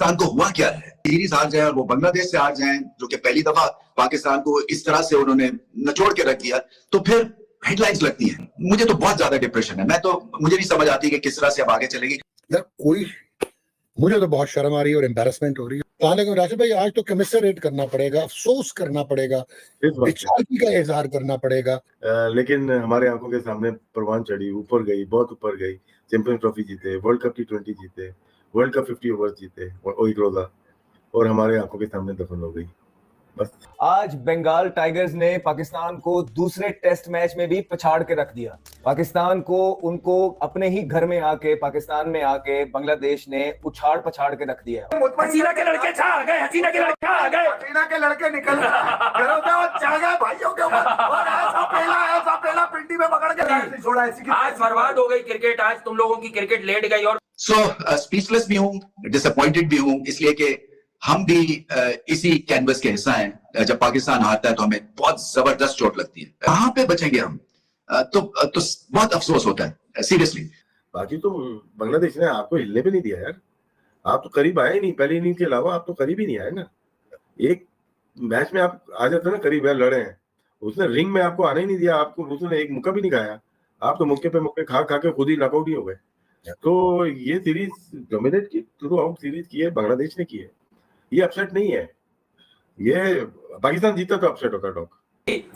पाकिस्तान को हुआ क्या है, सीरीज हार जाए और वो बांग्लादेश से हार जाए, जो कि पहली दफा पाकिस्तान को इस तरह से उन्होंने नचोड़ के रख दिया, तो फिर हेडलाइंस लगती हैं। मुझे तो बहुत ज्यादा डिप्रेशन है। मुझे नहीं समझ आती कि किस तरह से अब आगे चलेगी। मुझे तो बहुत शर्म आ रही है और एम्बैरेसमेंट हो रही है। लेकिन राशिद भाई, आज तो कमिसरेट करना पड़ेगा, अफसोस करना पड़ेगा, बेचारगी का इजहार करना पड़ेगा। लेकिन हमारे आंखों के सामने परवान चढ़ी, ऊपर गई, बहुत ऊपर गई। चैंपियंस ट्रॉफी जीते, वर्ल्ड कप T20 जीते, वर्ल्ड कप 50 ओवर्स जीते और एक रोजा, और हमारे आंखों के सामने दफन हो गई। बस आज बंगाल टाइगर्स ने पाकिस्तान को दूसरे टेस्ट मैच में भी पछाड़ के रख दिया। पाकिस्तान को उनको अपने ही घर में आके, पाकिस्तान में आके बांग्लादेश ने उछाड़ पछाड़ के रख दिया। हसीना के लड़के छा गए, हसीना के लड़के आ गए, हसीना के लड़के निकल घरों से और चढ़ गए भाइयों के ऊपर, और ऐसा पहला पिंडी में पकड़ के छोड़ा। आज बर्बाद हो गई क्रिकेट, आज तुम लोगों की क्रिकेट लेट गई। और स्पीचलेस भी हूँ, डिसअपॉइंटेड भी हूँ, इसलिए कि हम भी इसी कैनवस के हिस्सा हैं। जब पाकिस्तान हारता है तो हमें बहुत जबरदस्त चोट लगती है। कहां पे बचेंगे हम? तो बहुत अफसोस होता है सीरियसली। बाकी तो बांग्लादेश ने आपको हिलने भी नहीं दिया यार। आप तो करीब आए नहीं, पहली इनिंग के अलावा आप तो करीब ही नहीं आए ना। एक मैच में आप आ जाते ना करीब, यार लड़े हैं, उसने रिंग में आपको आने ही नहीं दिया। आपको उसने एक मुक्का भी नहीं खाया, आप तो मुक्के पे मुक्के खा खा के खुद ही नॉकआउट ही हो गए। तो ये सीरीज डोमिनेट की, थ्रू आउट सीरीज की है बांग्लादेश ने की है। ये अपसेट नहीं है, ये पाकिस्तान जीता तो अपसेट होता डॉग।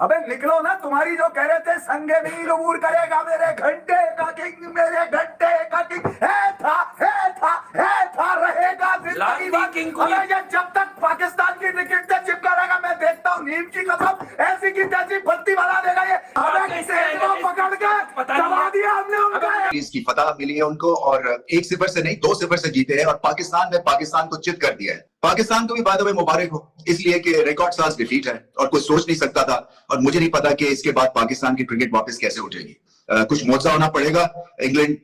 अबे निकलो ना, तुम्हारी जो कह रहे थे संगे वीर उमूर करेगा मेरे घंटे का किंग, मेरे घंटे का किंग था रहेगा जिंदगी भर। अबे ये जब तक पाकिस्तान की क्रिकेट से चिपका रहेगा, मैं देखता हूँ नीम की कसम ऐसी की तैसी बत्ती बना देगा ये। अबे पकड़ के दबा दिया हमने उनको। इसकी फतह मिली है उनको, और 1-0 से नहीं 2-0 से जीते हैं, और पाकिस्तान ने पाकिस्तान को चित कर दिया है। पाकिस्तान को भी बाद में मुबारक हो, इसलिए कि रिकॉर्ड साज डिफीट है और कोई सोच नहीं सकता था, और मुझे नहीं पता कि इसके बाद पाकिस्तान की क्रिकेट वापस कैसे उठेगी। कुछ मौजा होना पड़ेगा। इंग्लैंड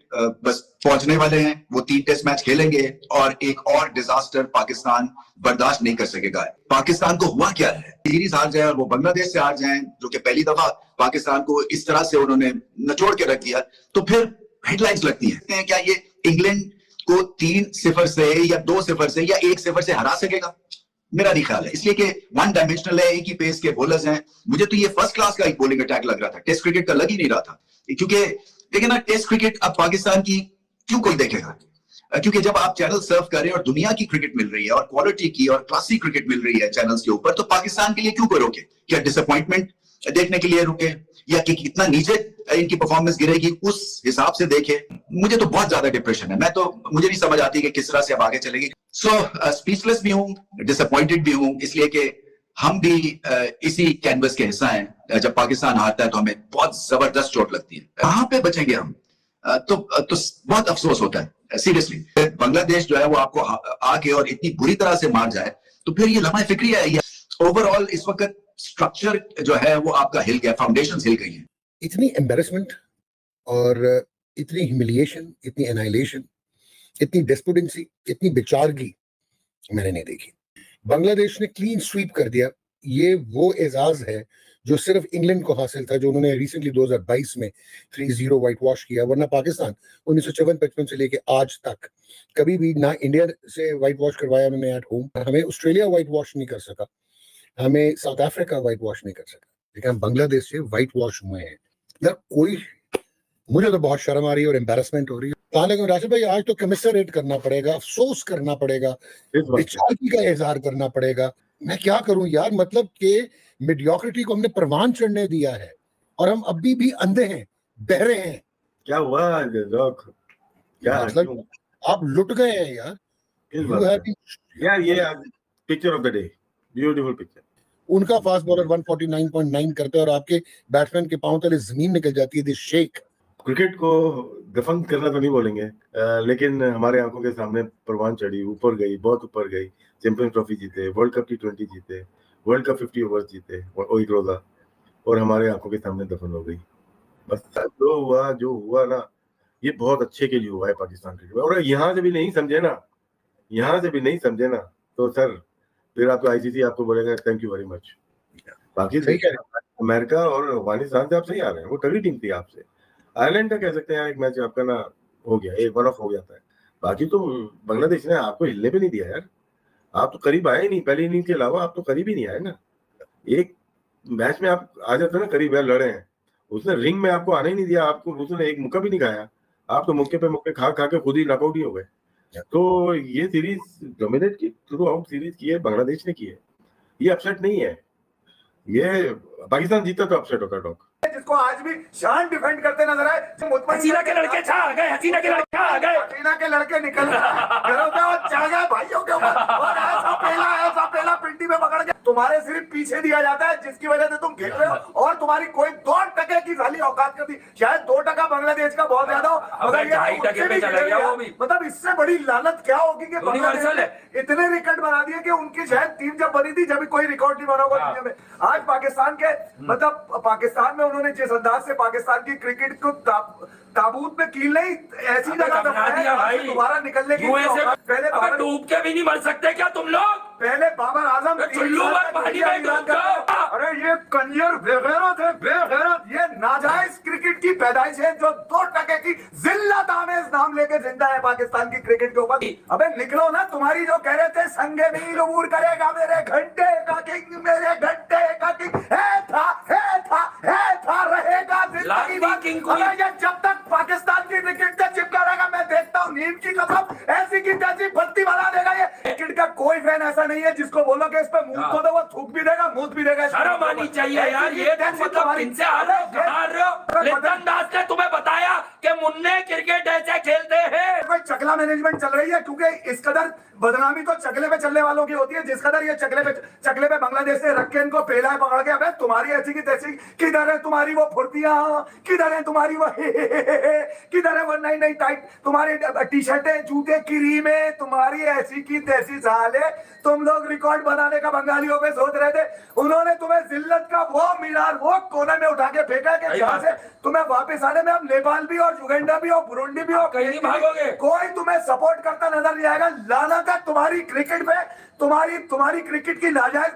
बस पहुंचने वाले हैं, वो 3 टेस्ट मैच खेलेंगे और एक और डिजास्टर पाकिस्तान बर्दाश्त नहीं कर सकेगा। पाकिस्तान को हुआ क्या है, सीरीज हार जाए और वो बांग्लादेश से हार जाए, जो कि पहली दफा पाकिस्तान को इस तरह से उन्होंने नचोड़ के रख दिया, तो फिर हेडलाइंस लगती हैं। क्या ये इंग्लैंड को 3-0 से या 2-0 से या 1-0 से हरा सकेगा? मेरा नहीं ख्याल है, इसलिए कि वन डायमेंशनल है, एक ही पेस के बॉलर्स हैं। मुझे तो ये फर्स्ट क्लास का एक बॉलिंग अटैक लग रहा था, टेस्ट क्रिकेट का लग ही नहीं रहा था। क्योंकि देखिए ना, टेस्ट क्रिकेट अब पाकिस्तान की क्यों कोई देखेगा? क्योंकि जब आप चैनल सर्व कर रहे हैं और दुनिया की क्रिकेट मिल रही है और क्वालिटी की और क्लासिक क्रिकेट मिल रही है चैनल्स के ऊपर, तो पाकिस्तान के लिए क्यों कोई रोके? क्या डिसअपॉइंटमेंट देखने के लिए रुके, या कि कितना नीचे इनकी परफॉर्मेंस गिरेगी उस हिसाब से देखे? मुझे तो बहुत ज्यादा डिप्रेशन है। मुझे नहीं समझ आती कि किस तरह से अब आगे चलेगी। स्पीचलेस भी हूँ, डिसअपॉइंटेड भी हूँ, इसलिए कि हम भी इसी कैनवस के हिस्सा हैं। जब पाकिस्तान हारता है तो हमें बहुत जबरदस्त चोट लगती है। कहां पे बचेंगे हम? तो बहुत अफसोस होता है सीरियसली। बांग्लादेश जो है वो आपको आके और इतनी बुरी तरह से मार जाए, तो फिर ये लम्हा फिक्री है। ओवरऑल इस वक्त स्ट्रक्चर जो है वो आपका हिल गया, फाउंडेशन हिल गई है। इतनी एम्बेरसमेंट और इतनी ह्यूमिलिएशन, इतनी एनाइलेशन, इतनी डेस्पोडेंसी, इतनी बेचारगी मैंने नहीं देखी। बांग्लादेश ने क्लीन स्वीप कर दिया। ये वो एजाज है जो सिर्फ इंग्लैंड को हासिल था, जो उन्होंने रिसेंटली 2022 में 3-0 व्हाइट वॉश किया। वरना पाकिस्तान 1954-55 से लेके आज तक कभी भी ना इंडिया से व्हाइट वॉश करवाया उन्होंने एट होम। हमें ऑस्ट्रेलिया व्हाइट वॉश नहीं कर सका, हमें साउथ अफ्रीका व्हाइट वॉश नहीं कर सका, लेकिन हम बांग्लादेश से व्हाइट वॉश हुए हैं। यार मुझे तो बहुत शर्म आ रही है और एम्बैरेसमेंट हो रही है। लेकिन राशिद भाई, आज तो कमिसरेट करना पड़ेगा, अफसोस करना पड़ेगा, बेचारगी का इजहार करना पड़ेगा। मैं क्या करूं यार, मतलब कि मीडियोक्रिटी को हमने परवान चढ़ने दिया है और हम अभी भी अंधे हैं, बहरे हैं। क्या हुआ क्या मतलब आप लुट गए हैं यार। ये picture of the day, beautiful picture. उनका फास्ट बॉलर 149.9 करता है और आपके बैट्समैन के पांव तले जमीन निकल जाती है। This shake. क्रिकेट को दफन करना तो नहीं बोलेंगे, लेकिन हमारे आंखों के सामने परवान चढ़ी, ऊपर गई, बहुत ऊपर गई। चैंपियंस ट्रॉफी जीते, वर्ल्ड कप T20 जीते, वर्ल्ड कप 50 ओवर्स जीते और एक रोजा, और हमारे आंखों के सामने दफन हो गई। बस जो हुआ ना, ये बहुत अच्छे के लिए हुआ है पाकिस्तान क्रिकेट। और यहाँ से भी नहीं समझे ना तो सर फिर आपको ICC आपको बोलेगा थैंक यू वेरी मच। बाकी अमेरिका और अफगानिस्तान से आप सही आ रहे हैं, वो तगड़ी टीम थी आपसे। आयरलैंड का कह सकते हैं एक मैच आपका ना हो गया, एक 1-ऑफ हो जाता है, बाकी तो बांग्लादेश ने आपको हिलने पे नहीं दिया यार। आप तो करीब आए ही नहीं, पहली इनिंग के अलावा आप तो करीब ही नहीं आए ना। एक मैच में आप आ जाते ना करीब यार, लड़े हैं, उसने रिंग में आपको आने ही नहीं दिया, आपको उसने एक मुक्का भी नहीं खाया, आप तो मुक्के पे मुक्के खा खा के खुद ही नॉकआउट ही हो गए। तो ये सीरीज डोमिनेट की, थ्रू आउट सीरीज की है बांग्लादेश ने की है, ये अपसेट नहीं है। ये पाकिस्तान जीता तो अपसेट होता टॉक। जिसको आज भी शान डिफेंड करते नजर आए, हसीना के लड़के छा आ गए, हसीना के लड़के आ गए, हसीना के लड़के निकल घरों पे और चढ़ गए भाइयों के ऊपर, और ऐसा पहला पिंडी में पकड़ के तुम्हारे सिर्फ पीछे दिया जाता है, जिसकी वजह से तुम खेल रहे हो, और तुम्हारी कोई 2% की साली औकात करती, शायद 2% बांग्लादेश का बहुत ज्यादा हो, मगर 2.5% पे चला गया वो भी। मतलब इससे बड़ी लानत क्या होगी कि यूनिवर्सल है। इतने रिकॉर्ड बना दिए कि उनकी शायद टीम जब बनी थी, जब भी कोई रिकॉर्ड नहीं बना होगा दुनिया में। आज पाकिस्तान के मतलब पाकिस्तान में उन्होंने जिस अंदाज से पाकिस्तान की क्रिकेट को ताबूत में कील नहीं, ऐसी जगह दोबारा निकलने की पहले डूब के भी नहीं मर सकते क्या तुम लोग? पहले बाबर आजम पानी में डूब जाओ। अरे ये कंजर बेगैरत है, बेगैरत, ये नाजायज क्रिकेट की पैदाइश है जो 2% की जिल्लत आमेज नाम लेके जिंदा है पाकिस्तान की क्रिकेट के ऊपर। अबे निकलो ना, तुम्हारी जो कह रहे थे संगे मील अबूर करेगा मेरे घंटे का किंग, मेरे घंटे का किंग है था रहेगा जिंदगी भर। अबे जब तक पाकिस्तान की क्रिकेट से चिपका रहेगा, मैं देखता हूँ नीम की कसम ऐसी की तैसी बत्ती बना देगा। ये क्रिकेट का कोई फैन ऐसा नहीं है जिसको बोलो कि इस पे मुंह को दो, वो थूक भी देगा, मुंह भी देगा। शर्म आनी चाहिए यार, ये मतलब इनसे हार रहे हो। लिटन दास ने तुम्हें बताया कि मुन्ने क्रिकेट ऐसे खेलते हैं। कोई चकला मैनेजमेंट चल रही है, क्योंकि इस कदर बदनामी तो चकले पे चलने वालों की होती है, जिस कदर ये चकले पे बांग्लादेश से रख के इनको पेला है पकड़ के। अबे तुम्हारी ऐसी की तैसी, किधर है तुम्हारी वो फुर्तियां, किधर है तुम्हारी वो किधर है वो नई नई टाइट तुम्हारी टी शर्टें, जूते, क्रीमें, तुम्हारी ऐसी की तैसी साले। तुम लोग रिकॉर्ड बनाने का बंगालियों पे सोच रहे थे, उन्होंने तुम्हें जिल्लत का वो मीनार वो कोने में उठा के फेंका कि जहां से तुम्हें वापस आने में अब नेपाल भी और युगांडा भी और बुरुंडी भी और कहीं नहीं भागोगे। कोई तुम्हें सपोर्ट करता नजर नहीं आएगा। लानत है तुम्हारी क्रिकेट पे, तुम्हारी क्रिकेट की नाजायज